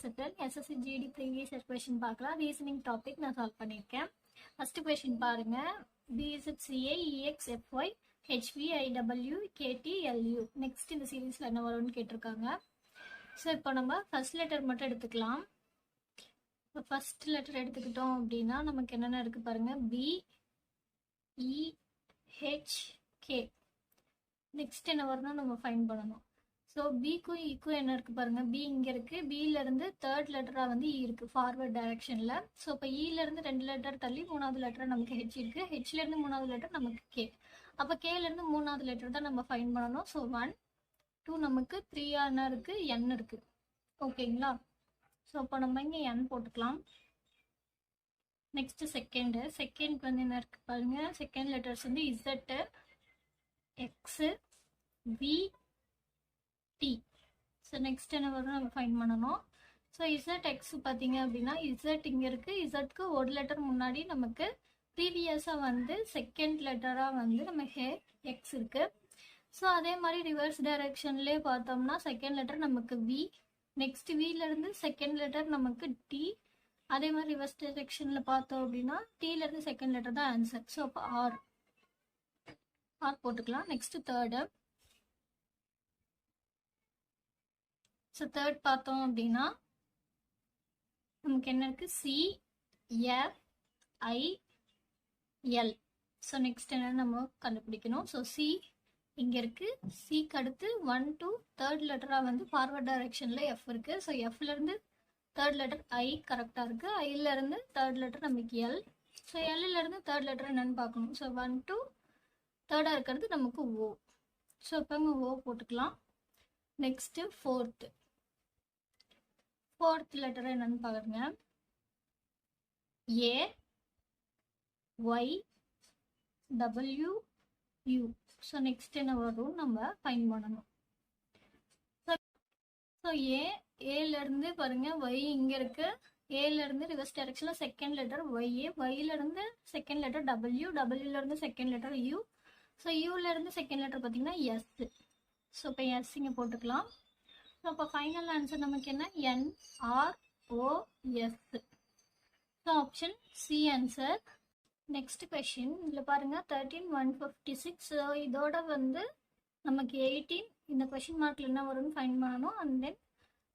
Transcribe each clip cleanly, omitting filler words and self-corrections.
discipline SSC GD previous year question பார்க்கலாம். Reasoning topic நான் solve பண்ணியிருக்கேன். ஃபர்ஸ்ட் கொஸ்டின் பாருங்க. BZCA EXFY HVIW KTLU. Next இந்த சீரீஸ்ல என்ன வரும்னு கேட்டிருக்காங்க. ஸோ இப்போ நம்ம ஃபர்ஸ்ட் லெட்டர் மட்டும் எடுத்துக்கலாம். இப்போ ஃபர்ஸ்ட் லெட்டர் எடுத்துக்கிட்டோம் அப்படின்னா நமக்கு என்னென்ன இருக்கு பாருங்க. BEHK. நெக்ஸ்ட் என்ன வரும்னா நம்ம ஃபைண்ட் பண்ணணும். ஸோ பிக்கும் ஈக்கும் என்ன இருக்கு பாருங்க. பி இங்க இருக்கு. பில இருந்து தேர்ட் லெட்டரா வந்து இ இருக்கு ஃபார்வர்ட் டைரக்ஷன்ல. ஸோ இப்போ இல இருந்து 2 லெட்டர் தள்ளி 3வது லெட்டர் நமக்கு ஹெச் இருக்கு. ஹெச்ல இருந்து 3வது லெட்டர் நமக்கு கே. அப்போ கேல இருந்து 3வது லெட்டர் தான் நம்ம ஃபைண்ட் பண்ணணும். ஸோ 1 2 நமக்கு 3 என்ன இருக்கு, என் இருக்கு. ஓகேங்களா? ஸோ அப்போ நம்ம இங்க என் போட்டுக்கலாம். நெக்ஸ்ட் செகண்ட் வந்து என்ன இருக்கு பாருங்க. செகண்ட் லெட்டர்ஸ் வந்து Z, X, V, D. So next என்ன வரும் நம்ம ஃபைண்ட் பண்ணணும். ஸோ இசட் எக்ஸ் பார்த்தீங்க அப்படின்னா இசட் இங்கே இருக்கு. இசட்க்கு ஒரு லெட்டர் முன்னாடி நமக்கு ப்ரீவியஸாக வந்து செகண்ட் லெட்டராக வந்து நம்ம எக்ஸ் இருக்கு. ஸோ அதே மாதிரி ரிவர்ஸ் டைரக்ஷன்லேயே பார்த்தோம்னா செகண்ட் லெட்டர் நமக்கு வி. நெக்ஸ்ட் வில இருந்து செகண்ட் லெட்டர் நமக்கு டி. அதே மாதிரி ரிவர்ஸ் டைரக்ஷன்ல பார்த்தோம் அப்படின்னா டீல இருந்து செகண்ட் லெட்டர் தான் ஆன்சர். ஸோ அப்போ ஆர் போட்டுக்கலாம். Next third. ஸோ தேர்ட் பார்த்தோம் அப்படின்னா நமக்கு என்ன இருக்கு, C F I L. So next என்ன நம்ம கண்டுபிடிக்கணும். ஸோ சி இங்க இருக்கு. சிக்கு அடுத்து 1 to தேர்ட் லெட்டரா வந்து ஃபார்வர்ட் டைரக்ஷன்ல எஃப் இருக்கு. ஸோ எஃப்ல இருந்து தேர்ட் லெட்டர் ஐ கரெக்டா இருக்கு. ஐல இருந்து தேர்ட் லெட்டர் நமக்கு எல். ஸோ எல்ல இருந்து தேர்ட் லெட்டர் என்னன்னு பார்க்கணும். ஸோ 1 to தேர்டா இருக்கிறது நமக்கு ஓ. ஸோ இப்போ ஓ போட்டுக்கலாம். நெக்ஸ்ட் ஃபோர்த் லெட்டர் என்னன்னு பாருங்க. A Y W U. So next என்ன வரும் நம்ம ஃபைண்ட் பண்ணணும். ஸோ ஏல இருந்து பாருங்க ஒய் இங்க இருக்கு. ஏல இருந்து ரிவர்ஸ் டைரக்ஷன்ல செகண்ட் லெட்டர் ஒய். ஒய்ல இருந்து செகண்ட் லெட்டர் டபிள்யூ. டபிள்யூல இருந்து செகண்ட் லெட்டர் யூ. ஸோ யூல இருந்து செகண்ட் லெட்டர் பார்த்தீங்கன்னா எஸ். ஸோ இப்போ எஸ் இங்கே போட்டுக்கலாம். ஸோ அப்போ ஃபைனல் ஆன்சர் நமக்கு என்ன, NROS. So option C answer. Next question இதில் பாருங்க 13,156. ஸோ இதோட வந்து நமக்கு 18 இந்த கொஸ்டின் மார்க்ல என்ன வரும்னு ஃபைண்ட் பண்ணணும். அண்ட் தென்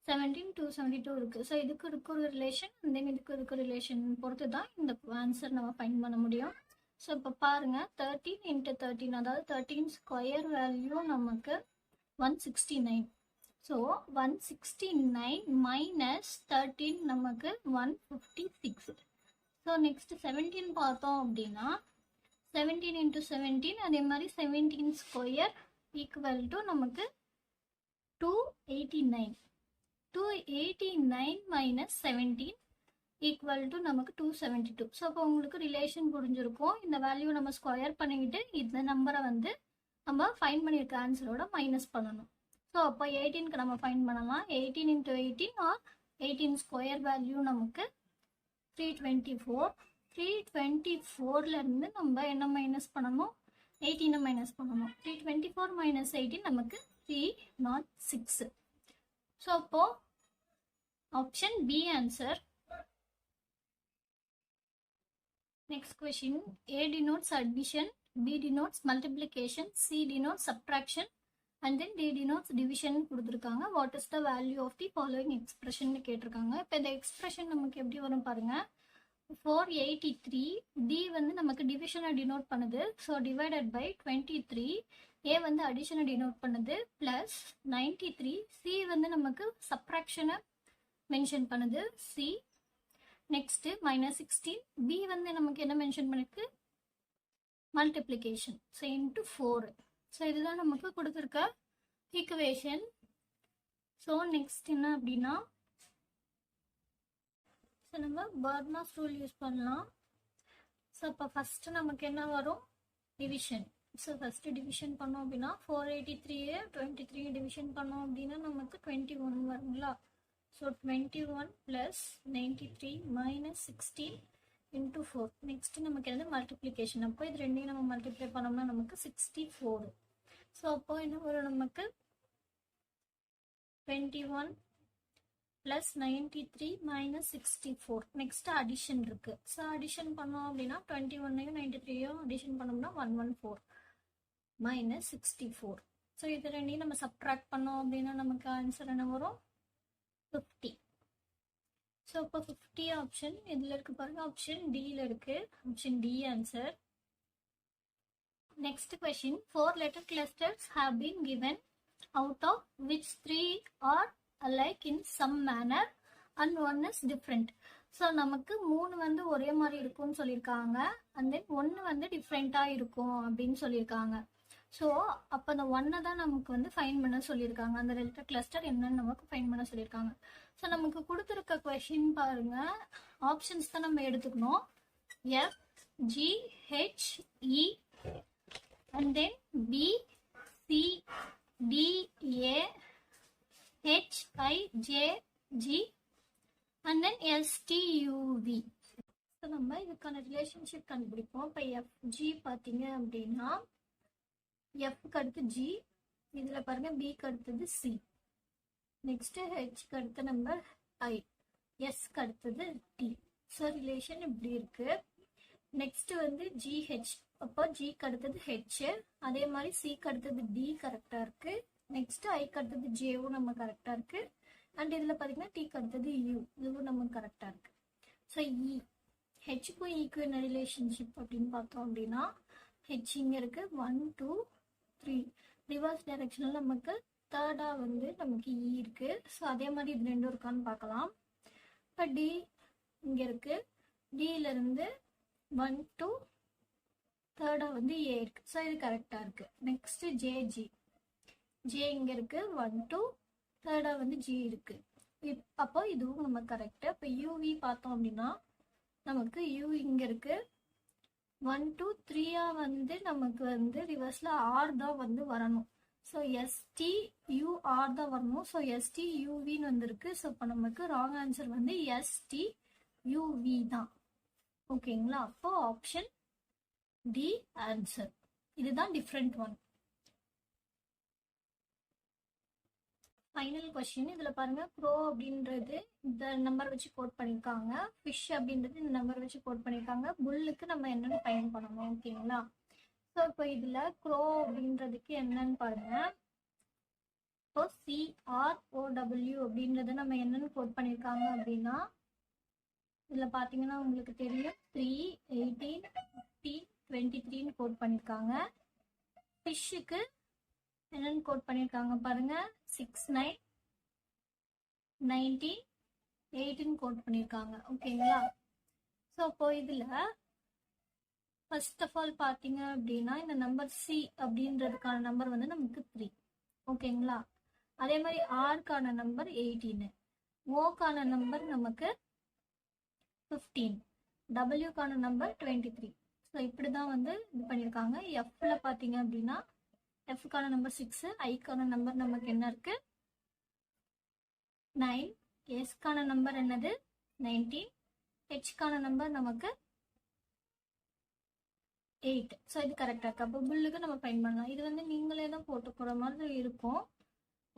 17,272 இருக்கு. ஸோ இதுக்கு ஒரு ரிலேஷன் அண்ட் தென் இதுக்கு ரிலேஷன் பொறுத்து தான் இந்த ஆன்சர் நம்ம ஃபைண்ட் பண்ண முடியும். ஸோ இப்போ பாருங்க 13 × 13, அதாவது 13 ஸ்கொயர் வேல்யூ நமக்கு 169. ஸோ 169 மைனஸ் 13 நமக்கு 156. ஸோ நெக்ஸ்ட் 17 பார்த்தோம் அப்படின்னா 17 × 17 அதே மாதிரி 17 ஸ்கொயர் ஈக்குவல் டு நமக்கு 289. 289 மைனஸ் 17 ஈக்குவல் டு நமக்கு 272. ஸோ அப்போ உங்களுக்கு ரிலேஷன் புரிஞ்சிருக்கும். இந்த வேல்யூ நம்ம ஸ்கொயர் பண்ணிக்கிட்டு இந்த நம்பரை வந்து நம்ம ஃபைண்ட் பண்ணியிருக்க ஆன்சரோட மைனஸ் பண்ணணும். ஸோ அப்போ 18க்கு நம்ம ஃபைண்ட் பண்ணலாம். 18 × 18 ஆர் 18 ஸ்கொயர் வேல்யூ நமக்கு 324. 324ல இருந்து நம்ம என்ன மைனஸ் பண்ணணும், 18 மைனஸ் பண்ணணும். 324 மைனஸ் 18 நமக்கு 306. ஸோ அப்போ option B answer. Next question. A denotes addition, B denotes multiplication, C denotes subtraction, and then D denotes division கொடுத்திருக்காங்க. What is the value of the following expression கேட்டிருக்காங்க. இப்போ இந்த expression நமக்கு எப்படி வரும் பாருங்க. 483. D வந்து நமக்கு டிவிஷனை டினோட் பண்ணுது. So divided by 23. A வந்து அடிஷனை டினோட் பண்ணுது பிளஸ் 93. C வந்து நமக்கு சப்ராக்ஷனை மென்ஷன் பண்ணுது C. Next minus 16. பி வந்து நமக்கு என்ன மென்ஷன் பண்ணிருக்கு, மல்டிப்ளிகேஷன். So into 4. ஸோ இதுதான் நமக்கு கொடுத்துருக்க ஈக்குவேஷன். ஸோ நெக்ஸ்ட் என்ன அப்படின்னா ஸோ நம்ம பர்னாஸ் ரூல் யூஸ் பண்ணலாம். ஸோ இப்போ ஃபர்ஸ்ட் நமக்கு என்ன வரும், டிவிஷன். ஸோ ஃபர்ஸ்ட் டிவிஷன் பண்ணோம் அப்படின்னா 483 23 டிவிஷன் பண்ணோம் அப்படின்னா நமக்கு 21 வருங்களா. So 21 plus 93 minus 16 into 4. Next நமக்கு என்ன multiplication. அப்போ இது ரெண்டையும் நம்ம மல்டிப்ளை பண்ணோம்னா நமக்கு 64. ஸோ அப்போ என்ன வரும் நமக்கு 21 plus 93 minus 64. Next addition இருக்கு. So addition பண்ணோம் அப்படின்னா 21ஐயும் 93ஐயும் addition பண்ணோம்னா 114 minus 64. So இது ரெண்டையும் நம்ம subtract பண்ணோம் அப்படின்னா நமக்கு ஆன்சர் என்ன வரும் 50. So இப்போ 50 ஆப்ஷன் இதுல இருக்கு பாருங்க, ஆப்ஷன் D ல இருக்கு, option D answer. Next question, 4 letter clusters have been given, out of which 3 are alike in some manner and one is different. So நமக்கு 3 வந்து ஒரே மாதிரி இருக்கும்னு சொல்லியிருக்காங்க, and then 1 வந்து டிஃப்ரெண்டா இருக்கும் அப்படின்னு சொல்லியிருக்காங்க. ஸோ அப்போ அந்த 1 தான் நமக்கு வந்து ஃபைன் பண்ண சொல்லியிருக்காங்க, அந்த லெட்டர் கிளஸ்டர் என்னன்னு நமக்கு ஃபைன் பண்ண சொல்லியிருக்காங்க. ஸோ நமக்கு கொடுத்துருக்க கொஷின் பாருங்க, ஆப்ஷன்ஸ் தான் நம்ம எடுத்துக்கணும். F, G, H, E and then B, C, D, A, H, I, J, G and then S, T, U, V. So நம்ம இதுக்கான ரிலேஷன்ஷிப் கண்டுபிடிப்போம். இப்போ FG பார்த்தீங்க அப்படின்னா Fக்கு அடுத்து G, இதில் பாருங்க Bக்கு அடுத்தது C, நெக்ஸ்ட் Hக்கு அடுத்த நம்பர் I, Sக்கு அடுத்தது T. ஸோ ரிலேஷன் இப்படி இருக்கு. நெக்ஸ்ட் வந்து GH, அப்போ Gக்கு அடுத்தது H, அதே மாதிரி Cக்கு அடுத்தது D கரெக்டா இருக்கு. நெக்ஸ்ட் Iக்கு அடுத்தது Jவும் நம்ம கரெக்டா இருக்கு. அண்ட் இதுல பாத்தீங்கன்னா Tக்கு அடுத்தது U, இதுவும் நம்ம கரெக்டா இருக்கு. ஸோ E, Hக்கும் Eக்கும் என்ன ரிலேஷன்ஷிப் அப்படின்னு பார்த்தோம் அப்படின்னா, H இங்க இருக்கு 1 2 3, ரிவர்ஸ் டைரக்ஷன்ல நமக்கு தேர்டா வந்து நமக்கு E இருக்கு. ஸோ அதே மாதிரி இது ரெண்டும் இருக்கான்னு பார்க்கலாம். இப்போ D இங்க இருக்கு, Dல இருந்து 1 2 தேர்டா வந்து A இருக்கு. ஸோ இது கரெக்டா இருக்கு. நெக்ஸ்ட் JG, J இங்க இருக்கு 1 2 தேர்டா வந்து G இருக்கு. அப்போ இதுவும் நம்ம கரெக்ட். இப்போ UV பார்த்தோம் அப்படின்னா நமக்கு U இங்க இருக்கு 1 2 3 வந்து நமக்கு வந்து ரிவர்ஸ்ல R தான் வந்து வரணும். ஸோ ST UR தான் வரணும். ஸோ ST UVன்னு வந்திருக்கு. ஸோ இப்போ நமக்கு ராங் ஆன்சர் வந்து ST UV தான். ஓகேங்களா? அப்போ ஆப்ஷன் டி ஆன்சர். இதுதான் டிஃப்ரெண்ட் ஒன். ஃபைனல் கொஸ்டின் இதுல பாருங்க, ப்ரோ அப்படின்றது இந்த நம்பர் வச்சு கோட் பண்ணிருக்காங்க, ஃபிஷ் அப்படின்றது இந்த நம்பர் வச்சு கோட் பண்ணிருக்காங்க, புல்லுக்கு நம்ம என்னன்னு ஃபைன் பண்ணணும். ஓகேங்களா? ஸோ இப்போ இதுல க்ரோ அப்படின்றதுக்கு என்னன்னு பாருங்க. இப்போ CROW அப்படின்றத நம்ம என்னன்னு கோட் பண்ணிருக்காங்க அப்படின்னா, இதுல பாத்தீங்கன்னா உங்களுக்கு தெரியும் 3 18 15 23 கோட் பண்ணிருக்காங்க. ஃபிஷ்ஷுக்கு என்னன்னு கோட் பண்ணிருக்காங்க பாருங்க, 6 9 19 18 கோட் பண்ணிருக்காங்க. ஓகேங்களா? ஸோ இப்போ இதுல ஃபர்ஸ்ட் ஆஃப் ஆல் பாத்தீங்க அப்படின்னா இந்த நம்பர் C அப்படின்றதுக்கான நம்பர் வந்து நமக்கு 3. ஓகேங்களா? அதே மாதிரி ஆர்க்கான நம்பர் 18, ஓக்கான நம்பர் நமக்கு 15, டபிள்யூக்கான நம்பர் 23. ஸோ இப்படிதான் வந்து இது பண்ணியிருக்காங்க. எஃப்ல பாத்தீங்க அப்படின்னா எஃப்கான நம்பர் 6, ஐக்கான நம்பர் நமக்கு என்ன இருக்கு 9, எஸ்கான நம்பர் என்னது 19, ஹெச்கான நம்பர் நமக்கு 8. ஸோ இது கரெக்டாக இருக்கு. அப்போ புல்லுக்கு நம்ம ஃபைன் பண்ணலாம். இது வந்து நீங்களே தான் போட்டுக்கிற மாதிரி இருக்கும்,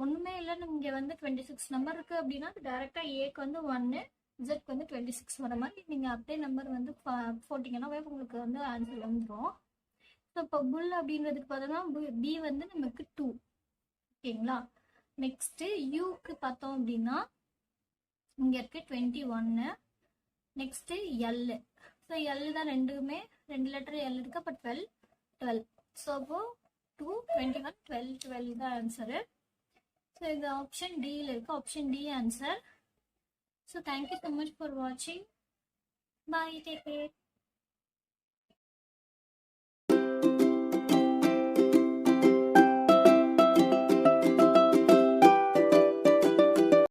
ஒன்றுமே இல்லை. இங்கே வந்து 26 நம்பர் இருக்கு அப்படின்னா டைரக்டா ஏக்கு வந்து 1, இசட்க்கு வந்து 26 வர மாதிரி நீங்கள் அப்படியே நம்பர் வந்து போட்டிங்கன்னா உங்களுக்கு வந்து ஆன்சர் வந்துடும். ஸோ இப்போ புல் அப்படின்றதுக்கு பார்த்தோம்னா பி வந்து நமக்கு 2. ஓகேங்களா? நெக்ஸ்ட் யூக்கு பார்த்தோம் அப்படின்னா இங்க இருக்கு 21. Next L. ஸோ எல் தான் ரெண்டுமே, 2 லெட்டர் எல் இருக்கு. அப்போ 12. ஸோ அப்போ 2 21 12 12 தான் ஆன்சரு. ஸோ இது ஆப்ஷன் டியில் இருக்கு, option D answer. So thank you so much for வாட்சிங். Bye, take care.